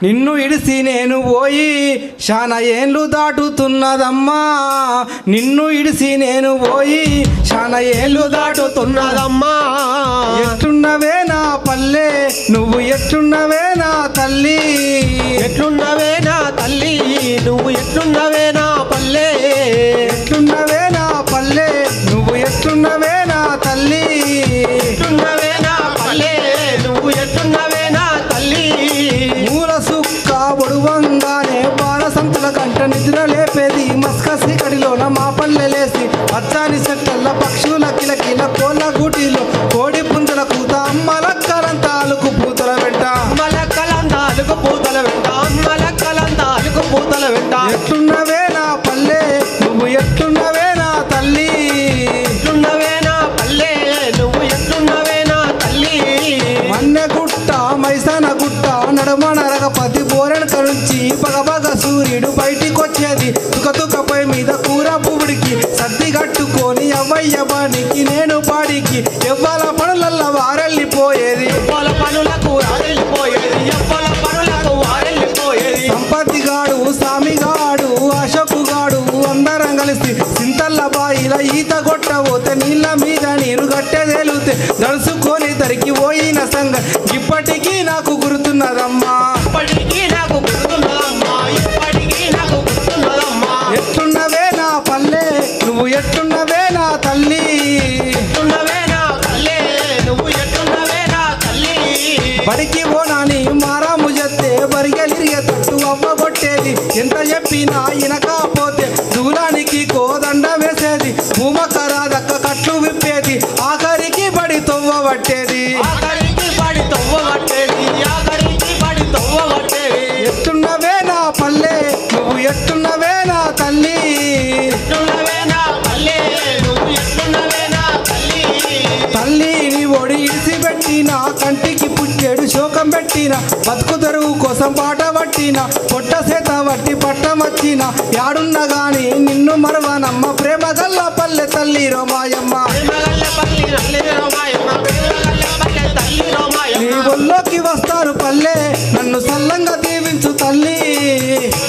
నిన్ను ఇడిసి నేను పోయి శానా ఏండ్లు దాటుతున్నదమ్మా నిన్ను ఇడిసి నేను పోయి శానా ఏండ్లు దాటుతున్నదమ్మా ఎట్లున్నవే నా పల్లె నువ్వు ఎట్లున్నవే నా తల్లి ఎట్లున్నవే నా తల్లి నువ్వు ఎట్లున్నవే నా పల్లె ఎట్లున్నవే నా పల్లె నువ్వు ఎట్లున్నవే నా తల్లి ఎట్లున్నవే నా పల్లె నువ్వు ఎట్లున్నవే నా తల్లి మూల సుక్క ఒడువంగానే బాలసంతుల కంట నిద్ర లేపేది మస్కసి కడిలోన మా పల్లెలేసి పచ్చాని చెట్ల పక్షుల కిలకిల కోళ్ళ గూటిలో కోడి పుంజల కూత అమ్మల కలంతాలకు పూతల వెంట అమ్మల కలంతాలకు పూతల వెంట అమ్మల కలంతాలకు పూతల వెంట ఎట్లున్నవే నా పల్లె నువ్వు ఎట్లున్నవే నా తల్లి ఎట్లున్నవే నా పల్లె నువ్వు ఎట్లున్నవే నా తల్లి మన్నె గుట్ట మైసాన గుట్ట నడమ నరగపతి బోరెనక నుంచి పగపగ సూర్యుడు బయటికొచ్చేది తుకతుకపై మీద కూర పువ్వుడికి సర్ది కట్టుకొని అవ్వయ్య బానికి నేను పాడికి ఎవ్వల పనులల్ల వారెళ్ళిపోయేది ఎవ్వల పనులకు వారెళ్ళిపోయేది ఎవ్వల పనులకు వారెళ్ళిపోయేది సంపత్తిగాడు సామిగాడు అశోకుగాడు అందరం కలిసి సింతల్ల బాయిల ఈత కొట్టబోతే నీళ్ళ మీద నీరు గట్టెదేలుతే దడుచుకొని తరికి పోయిన సంగ ఇప్పటికీ నాకు గుర్తున్నదమ్మా ఇప్పటికీ నాకు గుర్తున్నదమ్మా ఇప్పటికీ నాకు గుర్తున్నదమ్మా ఎట్లున్నవే నా పల్లె నువ్వు ఎట్లున్నవే నా తల్లి ఎట్లున్నవే నా పల్లె నువ్వు ఎట్లున్నవే నా తల్లి బడికి పోనాని మారాము చెత్తే బరిగెలిరిగే తట్టు అవ్వ కొట్టేది ఎంత చెప్పినా ఇనకపోతే దూరానికి కోదండ వేసేది భూమకరాదక్క కట్లు విప్పేది ఆఖరికి బడి తొవ్వ పట్టేది ఆఖరికి పడి తవ్వబట్టేది ఆఖరికి పడి తవ్వబట్టేది ఎట్లున్నవే నా పల్లె నువ్వు ఎట్లున్నవే నా తల్లి ఎట్లున్నవే నా పల్లె నువ్వు ఎట్లున్నవే నా తల్లి తల్లిని ఒడి ఇడిసి పెట్టిన కంటికి పుట్టేడు శోకం పెట్టిన బతుకు తెరువు కోసం పాట పట్టిన పొట్ట సేత పట్టి పట్టం వచ్చిన యాడున్న గాని నిన్ను మరవనమ్మ ప్రేమ గల్ల పల్లె తల్లి రోమాయమ్మ ప్రేమగల్ల పల్లి నల్లి రోమాయమ్మ ప్రేమగల్ల పల్లె తల్లి నీ రోమాయమ్మ ఒళ్ళోకి వస్తారు పల్లె నన్ను సల్లంగా